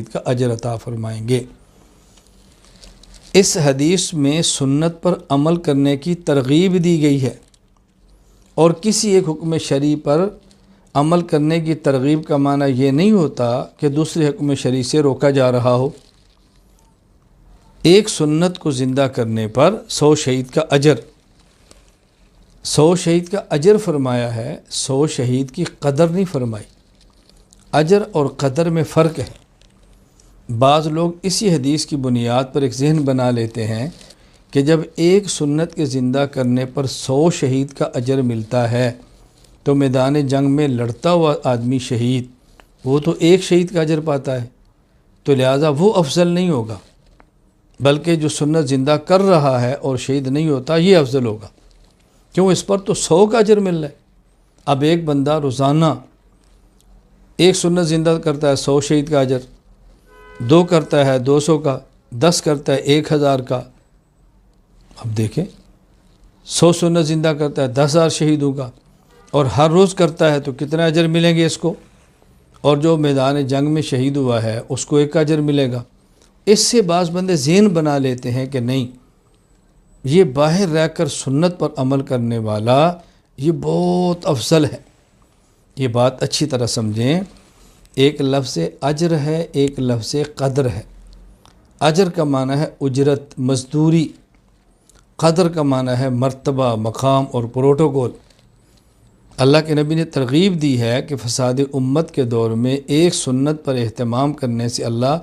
شہید کا اجر عطا فرمائیں گے۔ اس حدیث میں سنت پر عمل کرنے کی ترغیب دی گئی ہے، اور کسی ایک حکم شرعی پر عمل کرنے کی ترغیب کا معنی یہ نہیں ہوتا کہ دوسرے حکم شرعی سے روکا جا رہا ہو۔ ایک سنت کو زندہ کرنے پر 100 شہید کا اجر، 100 شہید کا اجر فرمایا ہے، 100 شہید کی قدر نہیں فرمائی۔ اجر اور قدر میں فرق ہے۔ بعض لوگ اسی حدیث کی بنیاد پر ایک ذہن بنا لیتے ہیں کہ جب ایک سنت کے زندہ کرنے پر 100 شہید کا اجر ملتا ہے تو میدان جنگ میں لڑتا ہوا آدمی شہید، وہ تو ایک شہید کا اجر پاتا ہے، تو لہٰذا وہ افضل نہیں ہوگا، بلکہ جو سنت زندہ کر رہا ہے اور شہید نہیں ہوتا یہ افضل ہوگا، کیوں؟ اس پر تو 100 کا اجر مل رہا ہے۔ اب ایک بندہ روزانہ ایک سنت زندہ کرتا ہے 100 شہید کا اجر، 2 کرتا ہے 200 کا، 10 کرتا ہے 1000 کا، اب دیکھیں 100 سنت زندہ کرتا ہے 10,000 شہیدوں کا، اور ہر روز کرتا ہے تو کتنے اجر ملیں گے اس کو؟ اور جو میدان جنگ میں شہید ہوا ہے اس کو 1 اجر ملے گا۔ اس سے بعض بندے ذہن بنا لیتے ہیں کہ نہیں، یہ باہر رہ کر سنت پر عمل کرنے والا یہ بہت افضل ہے۔ یہ بات اچھی طرح سمجھیں، ایک لفظ اجر ہے، ایک لفظ قدر ہے۔ اجر کا معنی ہے اجرت، مزدوری، قدر کا معنی ہے مرتبہ، مقام اور پروٹوکول۔ اللہ کے نبی نے ترغیب دی ہے کہ فساد امت کے دور میں ایک سنت پر اہتمام کرنے سے اللہ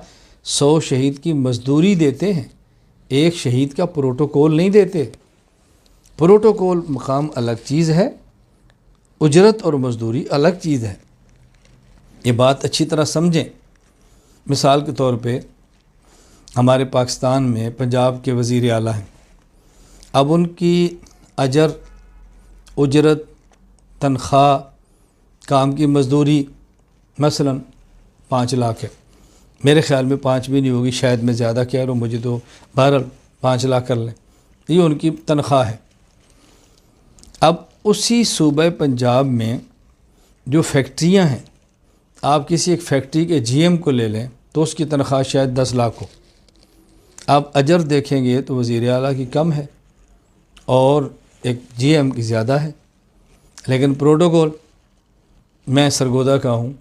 100 شہید کی مزدوری دیتے ہیں، ایک شہید کا پروٹوکول نہیں دیتے۔ پروٹوکول مقام الگ چیز ہے، اجرت اور مزدوری الگ چیز ہے۔ یہ بات اچھی طرح سمجھیں۔ مثال کے طور پہ ہمارے پاکستان میں پنجاب کے وزیر اعلیٰ ہیں، اب ان کی اجر، اجرت، تنخواہ، کام کی مزدوری مثلا 5 لاکھ ہے، میرے خیال میں 5 بھی نہیں ہوگی، شاید میں زیادہ کہہ رہا ہوں، مجھے تو بہرحال 5 لاکھ کر لیں، یہ ان کی تنخواہ ہے۔ اب اسی صوبہ پنجاب میں جو فیکٹریاں ہیں، آپ کسی ایک فیکٹری کے جی ایم کو لے لیں تو اس کی تنخواہ شاید 10 لاکھ ہو۔ آپ اجر دیکھیں گے تو وزیر اعلیٰ کی کم ہے اور ایک جی ایم کی زیادہ ہے، لیکن پروٹوکول، میں سرگودا کا ہوں،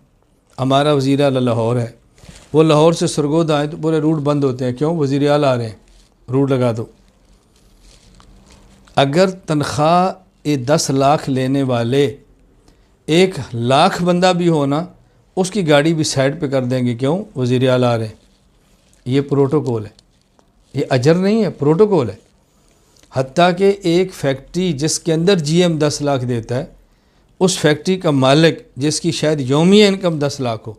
ہمارا وزیر اعلیٰ لاہور ہے، وہ لاہور سے سرگودا آئیں تو پورے روٹ بند ہوتے ہیں، کیوں؟ وزیر اعلیٰ آ رہے ہیں، روٹ لگا دو۔ اگر تنخواہ 10 لاکھ لینے والے 1 لاکھ بندہ بھی ہونا، اس کی گاڑی بھی سائڈ پہ کر دیں گے، کیوں؟ وزیر اعلیٰ آ رہے ہیں۔ یہ پروٹوکول ہے، یہ اجر نہیں ہے، پروٹوکول ہے۔ حتیٰ کہ ایک فیکٹری جس کے اندر جی ایم 10 لاکھ دیتا ہے، اس فیکٹری کا مالک جس کی شاید یومیہ انکم 10 لاکھ ہو،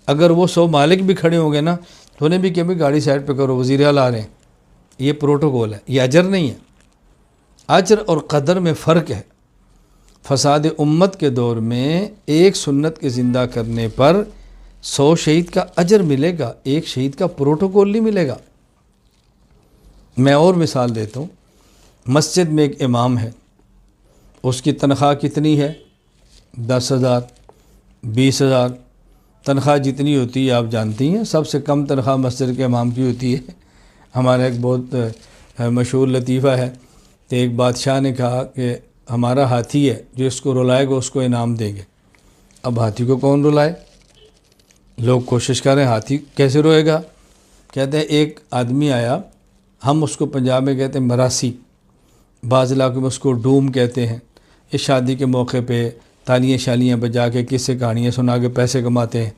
اگر وہ 100 مالک بھی کھڑے ہوں گے نا تو انہیں بھی کہ بھائی گاڑی سائڈ پہ کرو، وزیر اعلیٰ آ رہے ہیں۔ یہ پروٹوکول ہے، یہ اجر نہیں ہے۔ اجر اور قدر میں فرق ہے۔ فساد امت کے دور میں ایک سنت کے زندہ کرنے پر 100 شہید کا اجر ملے گا، ایک شہید کا پروٹوکول نہیں ملے گا۔ میں اور مثال دیتا ہوں، مسجد میں ایک امام ہے، اس کی تنخواہ کتنی ہے؟ 10,000، 20,000، تنخواہ جتنی ہوتی ہے آپ جانتی ہیں، سب سے کم تنخواہ مسجد کے امام کی ہوتی ہے۔ ہمارا ایک بہت مشہور لطیفہ ہے کہ ایک بادشاہ نے کہا کہ ہمارا ہاتھی ہے، جو اس کو رلائے گا اس کو انعام دیں گے۔ اب ہاتھی کو کون رلائے؟ لوگ کوشش کر رہے ہیں، ہاتھی کیسے روئے گا؟ کہتے ہیں ایک آدمی آیا، ہم اس کو پنجاب میں کہتے ہیں مراسی، بعض علاقوں میں اس کو ڈوم کہتے ہیں۔ اس شادی کے موقع پہ تالیاں شالیاں بجا کے قصے کہانیاں سنا کے پیسے کماتے ہیں۔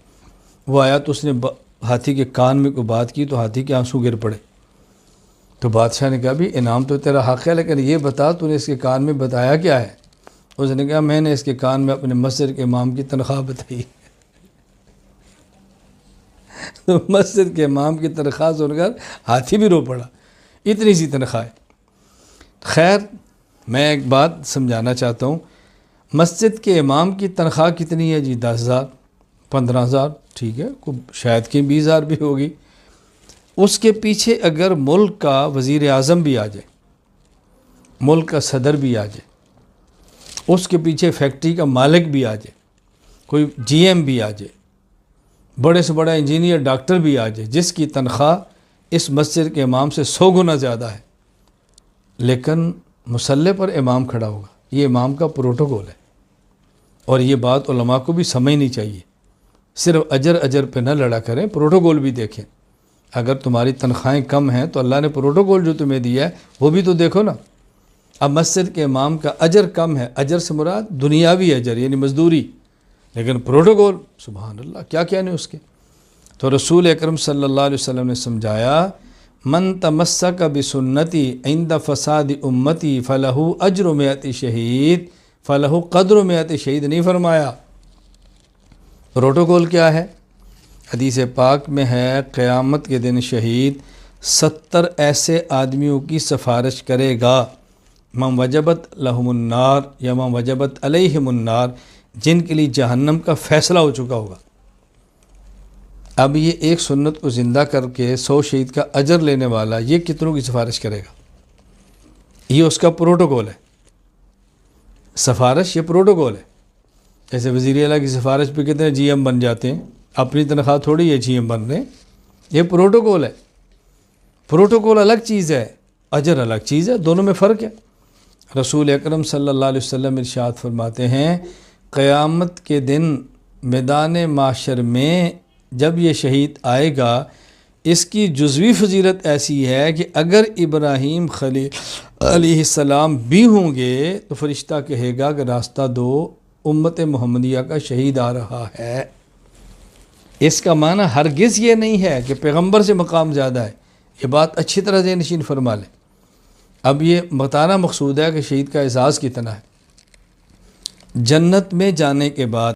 وہ آیا تو اس نے ہاتھی کے کان میں کوئی بات کی تو ہاتھی کے آنسو گر پڑے۔ تو بادشاہ نے کہا بھی انعام تو تیرا حق ہے، لیکن یہ بتا تو نے اس کے کان میں بتایا کیا ہے؟ اس نے کہا میں نے اس کے کان میں اپنے مسجد کے امام کی تنخواہ بتائی۔ تو مسجد کے امام کی تنخواہ سن کر ہاتھی بھی رو پڑا، اتنی سی تنخواہ ہے۔ خیر، میں ایک بات سمجھانا چاہتا ہوں، مسجد کے امام کی تنخواہ کتنی ہے جی؟ 10,000، 15,000، ٹھیک ہے، شاید کہ 20,000 بھی ہوگی۔ اس کے پیچھے اگر ملک کا وزیر اعظم بھی آ جائے، ملک کا صدر بھی آ جائے، اس کے پیچھے فیکٹری کا مالک بھی آ جائے، کوئی جی ایم بھی آ جائے، بڑے سے بڑا انجینئر ڈاکٹر بھی آ جائے، جس کی تنخواہ اس مسجد کے امام سے 100 گنا زیادہ ہے، لیکن مصلی پر امام کھڑا ہوگا، یہ امام کا پروٹوکول ہے۔ اور یہ بات علماء کو بھی سمجھنی چاہیے، صرف اجر پہ نہ لڑا کریں، پروٹوکول بھی دیکھیں۔ اگر تمہاری تنخواہیں کم ہیں تو اللہ نے پروٹوکول جو تمہیں دیا ہے وہ بھی تو دیکھو نا۔ اب مسجد کے امام کا اجر کم ہے، اجر سے مراد دنیاوی اجر یعنی مزدوری، لیکن پروٹوکول سبحان اللہ کیا کہنے اس کے۔ تو رسول اکرم صلی اللہ علیہ وسلم نے سمجھایا، من تمسک بسنتی عند فساد امتی فلہ اجر 100 شہید فلہ قدر 100 شہید نہیں فرمایا۔ پروٹوکول کیا ہے؟ حدیث پاک میں ہے، قیامت کے دن شہید 70 ایسے آدمیوں کی سفارش کرے گا، من وجبت لہم النار یا من وجبت علیہم النار، جن کے لیے جہنم کا فیصلہ ہو چکا ہوگا۔ اب یہ ایک سنت کو زندہ کر کے 100 شہید کا اجر لینے والا یہ کتنوں کی سفارش کرے گا؟ یہ اس کا پروٹوکول ہے۔ سفارش یہ پروٹوکول ہے۔ جیسے وزیر اعلیٰ کی سفارش پہ کتنے جی ایم بن جاتے ہیں، اپنی تنخواہ تھوڑی ہے جی ایم بن رہے ہیں، یہ پروٹوکول ہے۔ پروٹوکول الگ چیز ہے، اجر الگ چیز ہے، دونوں میں فرق ہے۔ رسول اکرم صلی اللہ علیہ وسلم ارشاد فرماتے ہیں، قیامت کے دن میدان معاشر میں جب یہ شہید آئے گا، اس کی جزوی فضیلت ایسی ہے کہ اگر ابراہیم خلیل علیہ السلام بھی ہوں گے تو فرشتہ کہے گا کہ راستہ دو، امت محمدیہ کا شہید آ رہا ہے۔ اس کا معنی ہرگز یہ نہیں ہے کہ پیغمبر سے مقام زیادہ ہے، یہ بات اچھی طرح ذہن نشین فرما لیں۔ اب یہ بتانا مقصود ہے کہ شہید کا اعزاز کتنا ہے۔ جنت میں جانے کے بعد